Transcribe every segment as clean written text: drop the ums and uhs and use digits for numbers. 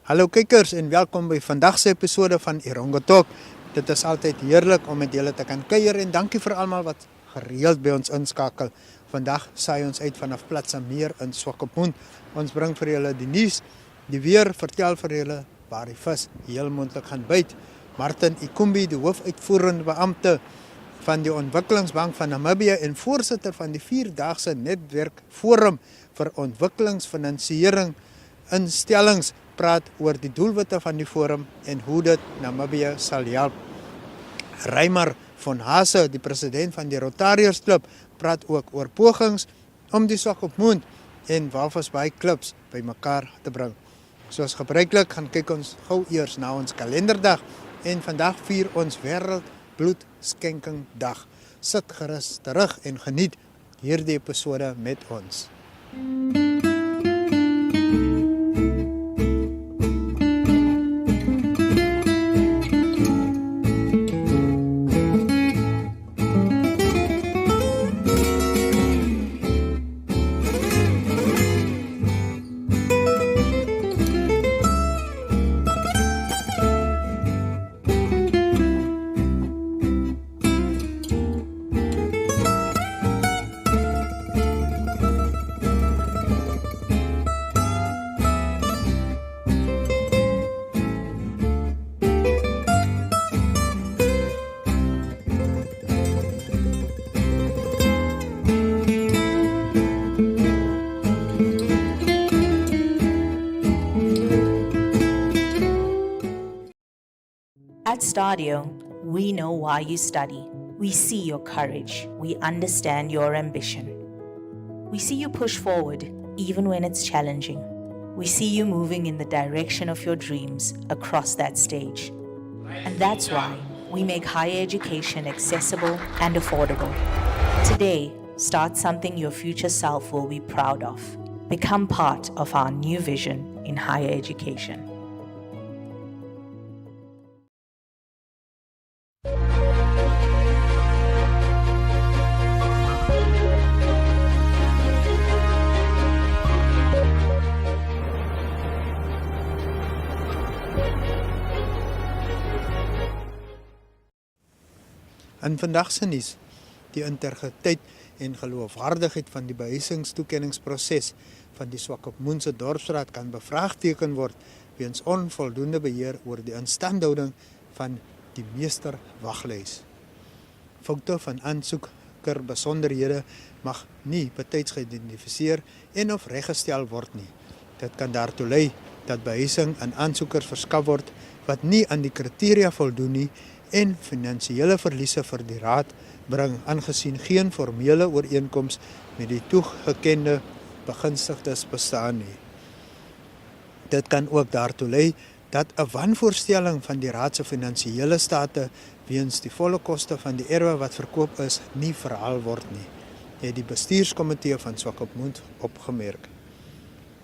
Hallo kykers en welkom by vandag se episode van Erongo Talk. Dit is altyd heerlik om met julle te kan kuier en dankie vir almal wat gereeld by ons inskakel. Vandag saai ons uit vanaf Platz Meer in Swakopmund. Ons bring vir julle die nuus, die weer, vertel vir julle waar die vis heel moontlik gaan byt. Martin Inkumbi, die hoofuitvoerende beampte van die Ontwikkelingsbank van Namibia en voorsitter van die 4-daagse netwerk forum vir ontwikkelingsfinansiering instellings, praat oor die doelwitte van die forum en hoe dit Namibia sal help. Reimer van Hase, die president van die Rotariërs Klub, praat ook oor pogings om die Swakopmund en Walvisbaai klubs by mekaar te bring. Soos gebruiklik gaan kyk ons gou eers na ons kalenderdag en vandag vier ons wêreldbloedskenkingdag. Sit gerus terug en geniet hierdie episode met ons. At Stadio, we know why you study. We see your courage. We understand your ambition. We see you push forward even when it's challenging. We see you moving in the direction of your dreams across that stage. And that's why we make higher education accessible and affordable. Today, start something your future self will be proud of. Become part of our new vision in higher education. In vandag se nuus, die integriteit en geloofwaardigheid van die behuisingstoekenningsproses van die Swakopmund se dorpsraad kan bevraagteken word weens onvoldoende beheer oor die instandhouding van die meesterwaglys. Foute van aansoeker besonderhede mag nie betyds geïdentifiseer en of reggestel word nie. Dit kan daartoe lei dat behuising aan aansoekers verskaf word wat nie aan die kriteria voldoen nie en finansiële verliese vir die raad bring aangesien geen formele ooreenkoms met die toegekende begunstigdes bestaan nie. Dit kan ook daartoe lei dat 'n wanvoorstelling van die raad se finansiële state weens die volle koste van die erwe wat verkoop is nie verhaal word nie, het die bestuurskomitee van Swakopmund opgemerk.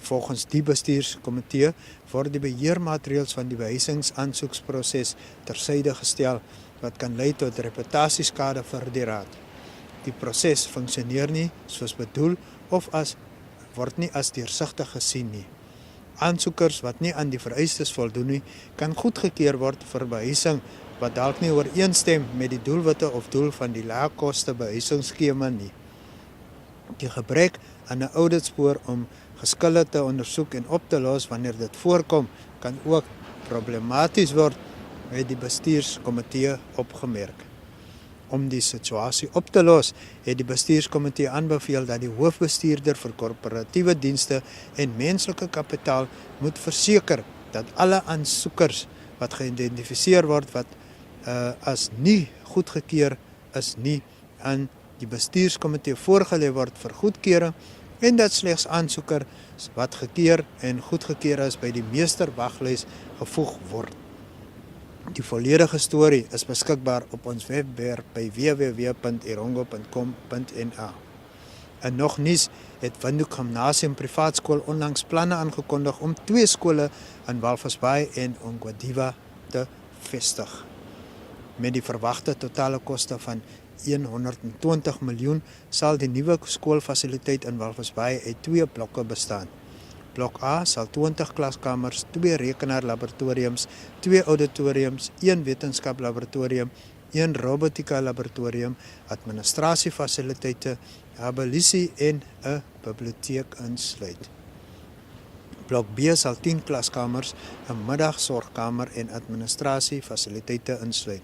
Volgens die bestuurskomitee word die beheermaatreëls van die behuisingsaansoeksproses tersyde gestel wat kan lei tot reputasieskade vir die raad. Die proses funksioneer nie soos bedoel of word nie as deursigtig gesien nie. Aansoekers wat nie aan die vereistes voldoen nie, kan goedgekeur word vir behuising wat dalk nie ooreenstem met die doelwitte of doel van die laagkoste behuisingsskema nie. Die gebrek aan 'n auditspoor om geskille te ondersoek en op te los wanneer dit voorkom, kan ook problematies word, het die bestuurskomitee opgemerk. Om die situasie op te los, het die bestuurskomitee aanbeveel dat die hoofbestuurder vir korporatiewe dienste en menslike kapitaal moet verseker dat alle aansoekers wat geïdentifiseer word wat as nie goedgekeur is nie, aan die bestuurskomitee voorgelê word vir goedkeuring en dat slegs aansoekers wat gekeur en goedgekeur is by die meesterwaglys gevoeg word. Die volledige storie is beskikbaar op ons webwerf by www.erongo.com.na. En nog nuus, het Windhoek Gimnasium Privaatskool onlangs planne aangekondig om 2 skole in Walvisbaai en Ongwediva te vestig. Met die verwagte totale koste van 120 miljoen sal die nuwe skoolfasiliteit in Walvisbaai uit 2 blokke bestaan. Blok A sal 20 klaskamers, 2 rekenaarlaboratoriums, 2 auditoriums, 1 wetenskaplaboratorium, 1 robotika laboratorium, administrasiefasiliteite, abolisie en 'n biblioteek insluit. Blok B sal 10 klaskamers, 'n middagsorgkamer en administrasiefasiliteite insluit.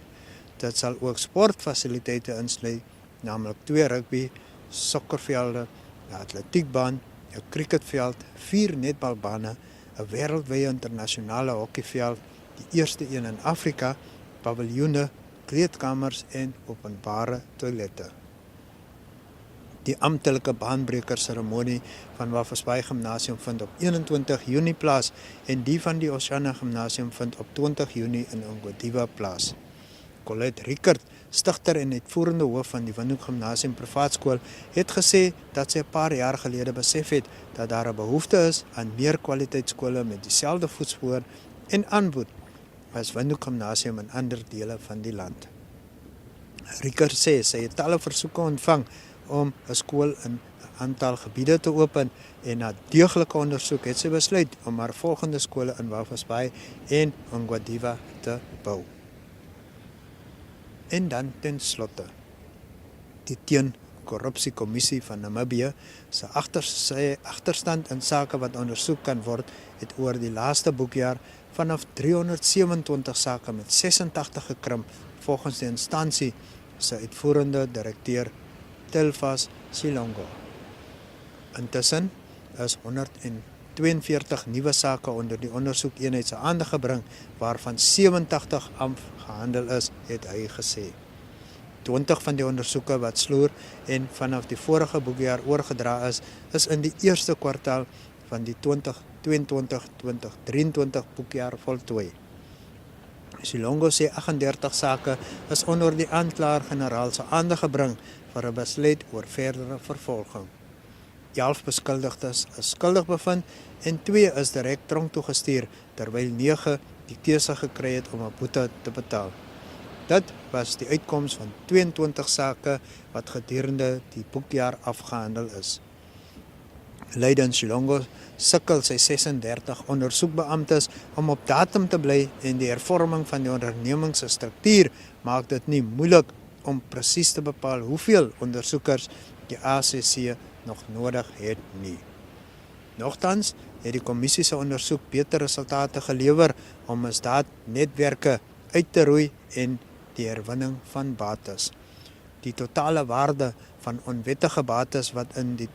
Dit sal ook sportfasiliteite insluit, naamlik 2 rugby, sokkervelde, 'n atletiekbaan, 'n cricketveld, 4 netbalbane, 'n wêreldwye internasionale hokkieveld, die eerste een in Afrika, paviljoene, kleedkamers en openbare toilette. Die amptelike baanbreker seremonie van Walvisbaai Gimnasium vind op 21 Junie plaas en die van die Oceana Gimnasium vind op 20 Junie in Inkumbi plaas. Colette Rickert, stigter en uitvoerende hoof van die Windhoek Gimnasium Privaatskool, het gesê dat sy 'n paar jaar gelede besef het dat daar 'n behoefte is aan meer kwaliteitskole met dieselfde voetspoor en aanbod as Windhoek Gimnasium in ander dele van die land. Rickert sê sy het talle versoeke ontvang om 'n skool in 'n aantal gebiede te open en na deeglike ondersoek het sy besluit om haar volgende skole in Walvisbaai en Inkumbi te bou. En dan ten slotte, die Teen-Korrupsiekommissie van Namibia se agterstand in sake wat ondersoek kan word, het oor die laaste boekjaar vanaf 327 sake met 86 gekrimp volgens die instansie se uitvoerende direkteur Telfas Silongo. Intussen is 142 nuwe sake onder die ondersoekeenheid se aandag gebring, waarvan 87 afgehandel is, het hy gesê. 20 van die ondersoeke wat sloer en vanaf die vorige boekjaar oorgedra is in die eerste kwartaal van die 2022-2023 boekjaar voltooi. Silongo sê 38 sake is onder die aanklaer-generaal se aandag gebring vir 'n besluit oor verdere vervolging. 11 beskuldigdes is skuldig bevind en 2 is direk tronk toe gestuur, terwyl 9 die keuse gekry het om 'n boete te betaal. Dit was die uitkoms van 22 sake wat gedurende die boekjaar afgehandel is. Leiden Silongo sukkel sy 36 ondersoekbeamptes om op datum te bly en die hervorming van die onderneming se struktuur maak dit nie moeilik om presies te bepaal hoeveel ondersoekers die ACC nog nodig het nie. Nogtans het die kommissie se ondersoek beter resultate gelewer om misdaadnetwerke uit te roei en die herwinning van bates. Die totale waarde van onwettige bates wat in die 2021-2022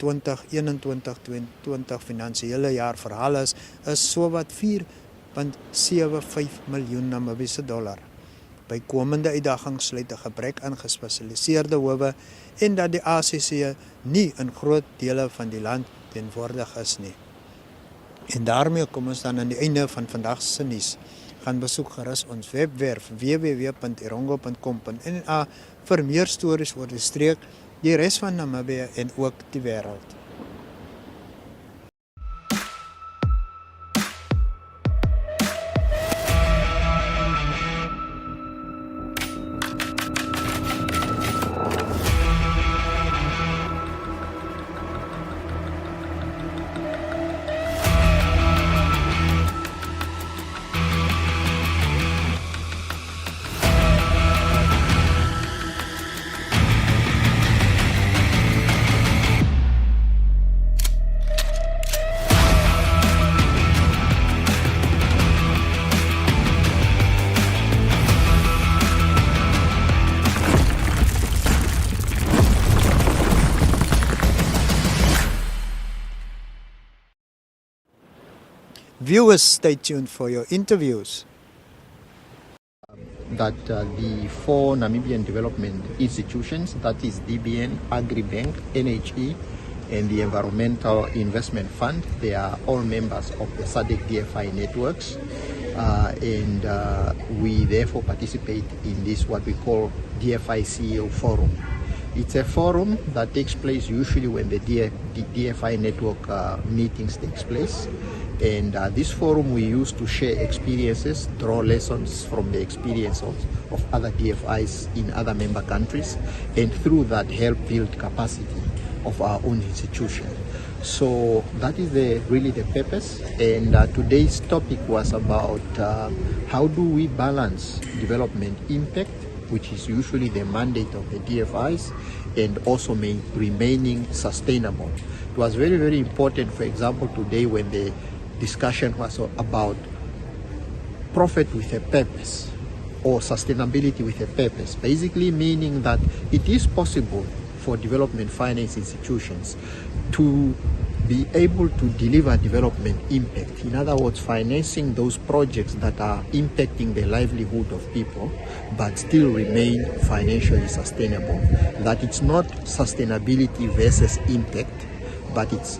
finansiële jaar verhaal is sowat 4.75 miljoen Namibiese dollar. Bykomende uitdagings sluit 'n gebrek aan gespesialiseerde howe en dat die ACC nie in groot dele van die land teenwoordig is nie. En daarmee kom ons dan aan die einde van vandag se nuus. Gaan besoek gerus ons webwerf www.erongo.com.na vir meer stories oor die streek, die res van Namibia en ook die wêreld. Viewers, stay tuned for your interviews. That the 4 Namibian development institutions, that is DBN, Agribank, NHE, and the Environmental Investment Fund, they are all members of the SADC DFI networks, and we therefore participate in this what we call DFI CEO Forum. It's a forum that takes place usually when the DFI network meetings takes place. And this forum we use to share experiences, draw lessons from the experience of other DFIs in other member countries, and through that help build capacity of our own institution. So that is really the purpose. And today's topic was about how do we balance development impact, which is usually the mandate of the DFIs, and also remaining sustainable. It was very, very important, for example, today when the discussion was about profit with a purpose or sustainability with a purpose, basically meaning that it is possible for development finance institutions to be able to deliver development impact. In other words, financing those projects that are impacting the livelihood of people, but still remain financially sustainable. That it's not sustainability versus impact, but it's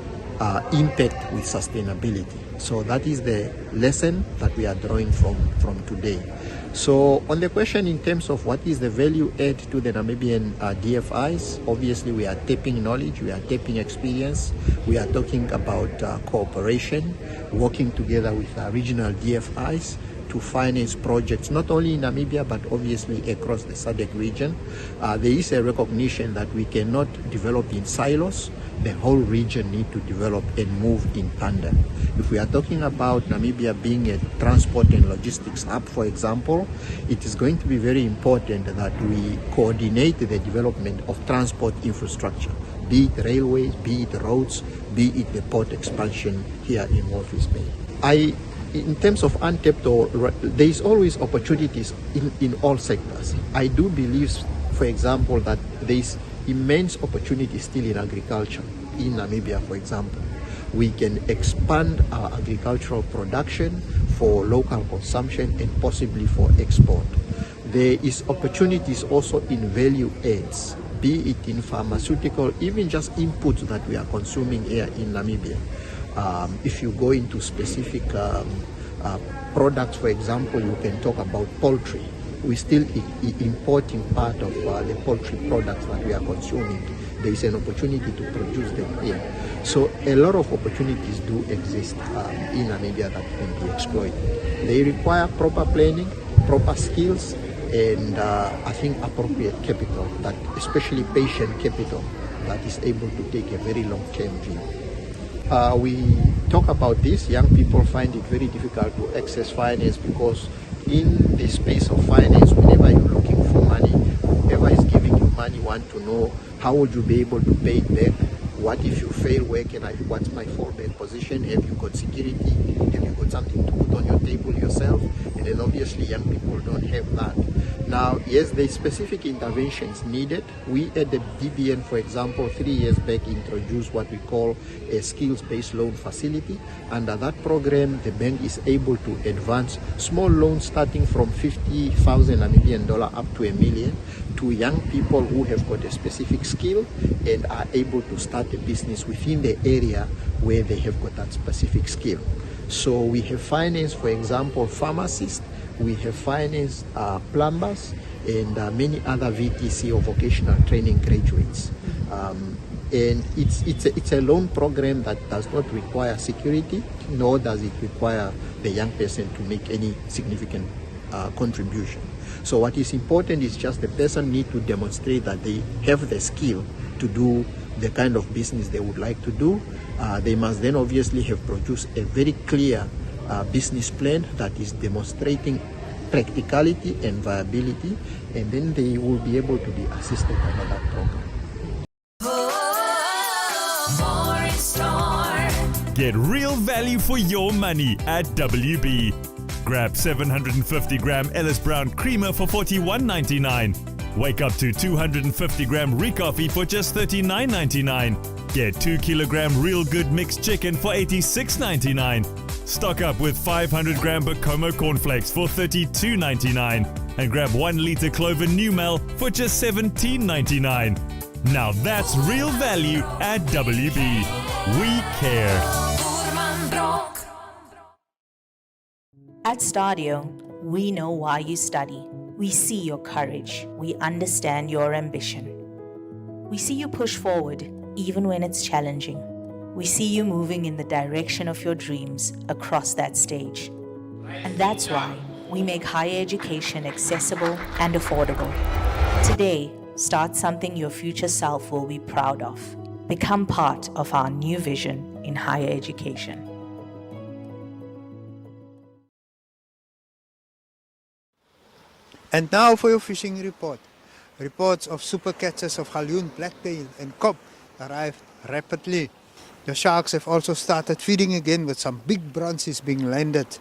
impact with sustainability. So that is the lesson that we are drawing from today. So on the question in terms of what is the value add to the Namibian DFIs, obviously we are tapping knowledge, we are tapping experience, we are talking about cooperation, working together with regional DFIs to finance projects not only in Namibia but obviously across the SADC region. There is a recognition that we cannot develop in silos. The whole region need to develop and move in tandem. If we are talking about Namibia being a transport and logistics hub, for example, it is going to be very important that we coordinate the development of transport infrastructure, be it railways, be it roads, be it the port expansion here in Walvis Bay. In terms of untapped, there is always opportunities in all sectors. I do believe, for example, that there is immense opportunity still in agriculture in Namibia, for example. We can expand our agricultural production for local consumption and possibly for export. There is opportunities also in value adds, be it in pharmaceutical, even just inputs that we are consuming here in Namibia. If you go into specific products, for example, you can talk about poultry. We're still importing part of the poultry products that we are consuming. There is an opportunity to produce them here. So a lot of opportunities do exist in Namibia that can be exploited. They require proper planning, proper skills, and I think appropriate capital, that especially patient capital that is able to take a very long-term view. We talk about this. Young people find it very difficult to access finance because in the space of finance, whenever you're looking for money, whoever is giving you money want to know how would you be able to pay it back? What if you fail? What's my fallback position? Have you got security? Have you got something to put on your table yourself? And then obviously young people don't have that. Now, yes, there is specific interventions needed. We at the DBN, for example, 3 years back introduced what we call a skills-based loan facility. Under that program, the bank is able to advance small loans starting from 50,000 Namibian dollar up to $1 million to young people who have got a specific skill and are able to start a business within the area where they have got that specific skill. So we have financed, for example, pharmacists, we have financed plumbers and many other VTC or vocational training graduates. And it's a loan program that does not require security, nor does it require the young person to make any significant contribution. So what is important is just the person need to demonstrate that they have the skill to do the kind of business they would like to do. They must then obviously have produced a very clear business plan that is demonstrating practicality and viability, and then they will be able to be assisted under that program. Get real value for your money at WB. Grab 750 gram Ellis Brown creamer for $41.99. Wake up to 250 gram Recoffee for just $39.99. Get 2 kilogram Real Good mixed chicken for $86.99. Stock up with 500 gram Bacomo cornflakes for $32.99. And grab 1 liter Clover New Mel for just $17.99. Now that's real value at WB. We care. At Stadio, we know why you study. We see your courage. We understand your ambition. We see you push forward even when it's challenging. We see you moving in the direction of your dreams across that stage. And that's why we make higher education accessible and affordable. Today, start something your future self will be proud of. Become part of our new vision in higher education. And now for your fishing report. Reports of super catches of galjoen, blacktail and kop arrived rapidly. The sharks have also started feeding again with some big bronzies being landed.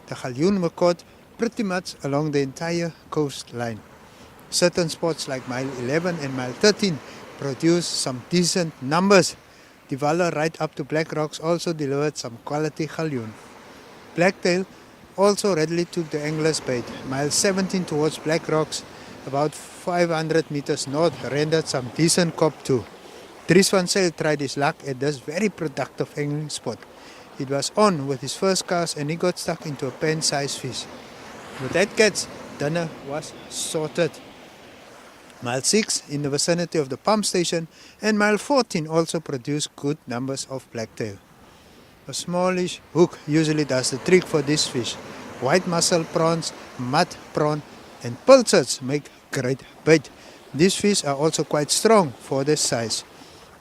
The galjoen were caught pretty much along the entire coastline. Certain spots like mile 11 and mile 13 produced some decent numbers. The Valle right up to Black Rocks also delivered some quality galjoen. Blacktail also readily took the angler's bait. Mile 17 towards Black Rocks, about 500 meters north, rendered some decent kop too. Dries van Zyl tried his luck at this very productive angling spot. It was on with his first cast and he got stuck into a pen-sized fish. With that catch, dinner was sorted. Mile 6 in the vicinity of the pump station and mile 14 also produced good numbers of blacktail. A smallish hook usually does the trick for this fish. White mussel prawns, mud prawn and pilchards make great bait. These fish are also quite strong for their size.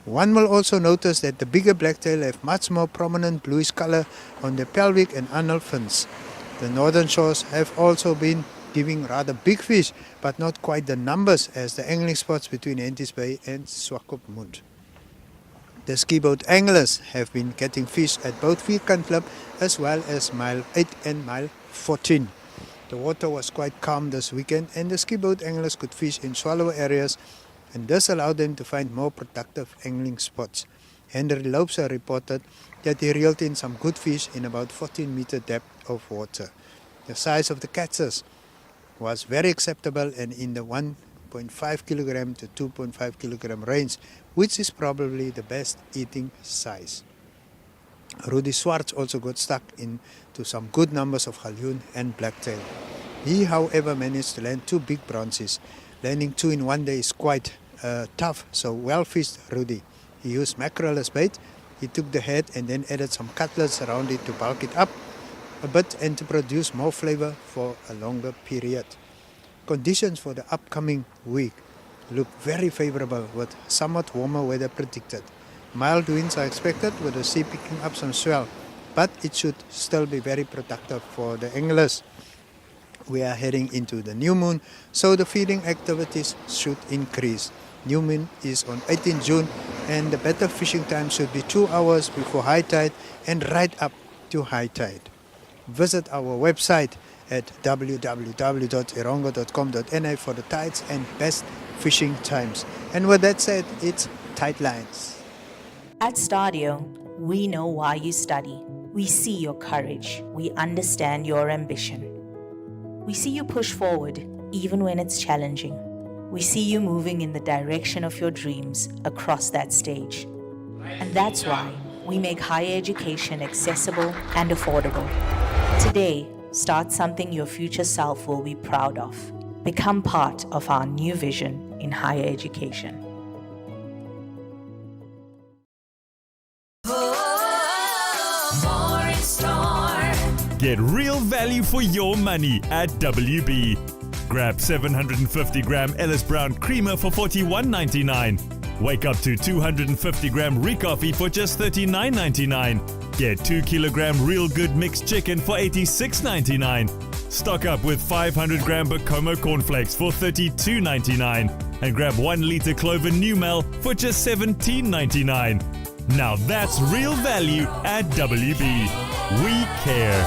One will also notice that the bigger blacktail have much more prominent bluish color on their pelvic and anal fins. The northern shores have also been giving rather big fish, but not quite the numbers as the angling spots between Henties Bay and Swakopmund. The skiboat anglers have been getting fish at both Vierkant Klip as well as mile 8 and mile 14. The water was quite calm this weekend and the skiboat anglers could fish in shallower areas, and this allowed them to find more productive angling spots. Henry Loubser reported that he reeled in some good fish in about 14 meter depth of water. The size of the catches was very acceptable and in the 1.5 kilogram to 2.5 kilogram range, which is probably the best eating size. Rudy Swartz also got stuck into some good numbers of galjoen and blacktail. He, however, managed to land 2 big bronzies. Landing 2 in one day is quite tough, so well fished Rudy. He used mackerel as bait. He took the head and then added some cutlets around it to bulk it up a bit and to produce more flavor for a longer period. Conditions for the upcoming week look very favorable with somewhat warmer weather predicted. Mild winds are expected with the sea picking up some swell, but it should still be very productive for the anglers. We are heading into the new moon, so the feeding activities should increase. New moon is on 18 June and the better fishing time should be 2 hours before high tide and right up to high tide. Visit our website at www.erongo.com.na for the tides and best fishing times. And with that said, it's Tight Lines. At Stadio, we know why you study. We see your courage. We understand your ambition. We see you push forward even when it's challenging. We see you moving in the direction of your dreams across that stage. And that's why we make higher education accessible and affordable. Today, start something your future self will be proud of. Become part of our new vision in higher education. Get real value for your money at WB. Grab 750 gram Ellis Brown creamer for $41.99. Wake up to 250 gram recoffee for just $39.99. Get 2 kilogram Real Good mixed chicken for $86.99. Stock up with 500 gram Bacomo cornflakes for $32.99. And grab 1 liter Clover New Mel for just $17.99. Now that's real value at WB. We care.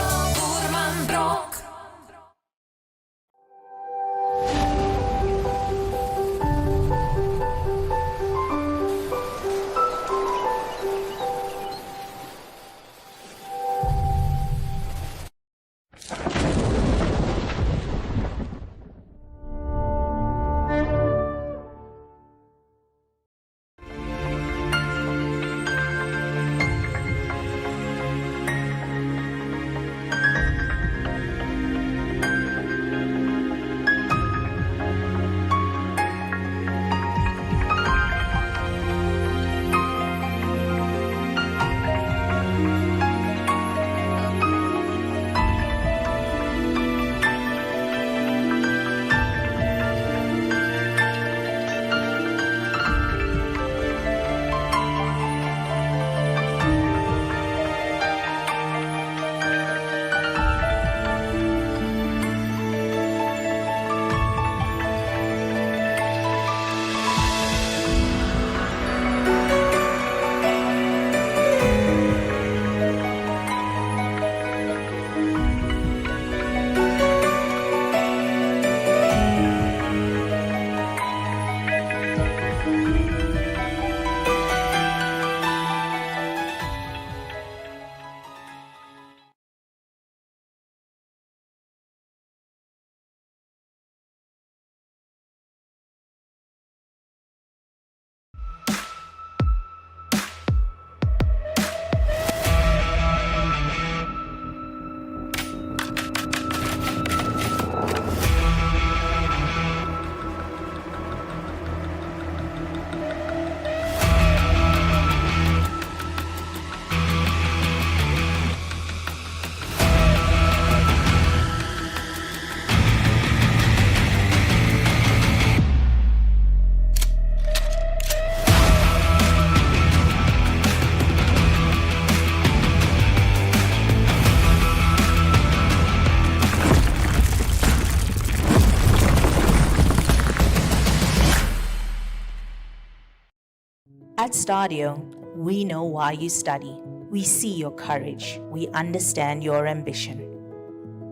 At Stadio, we know why you study. We see your courage. We understand your ambition.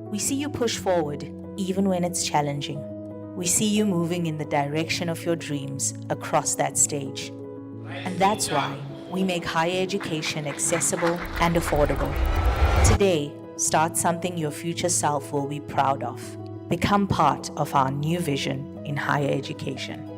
We see you push forward even when it's challenging. We see you moving in the direction of your dreams across that stage. And that's why we make higher education accessible and affordable. Today, start something your future self will be proud of. Become part of our new vision in higher education.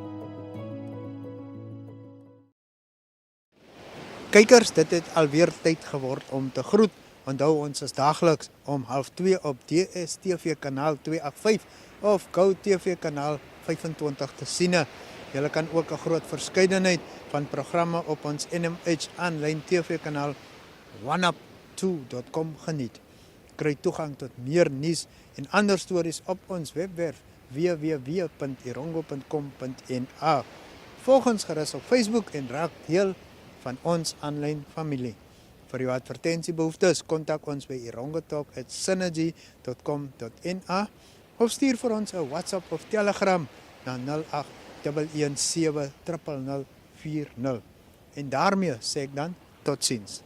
Kykers, dit het alweer tyd geword om te groet. Onthou ons is daagliks om 12:30 op DStv kanaal 285 of Go TV kanaal 25 te sien. Julle kan ook 'n groot verskeidenheid van programme op ons NMH aanlyn TV kanaal oneup2.com geniet. Kry toegang tot meer nuus en ander stories op ons webwerf www.erongo.com.na. Volg ons gerus op Facebook en raak deel van ons aanlyn familie. Vir jou advertensiebehoeftes, kontak ons by erongotalk@synergy.com.na of stuur vir ons 'n WhatsApp of Telegram na 0817000040. En daarmee sê ek dan totsiens.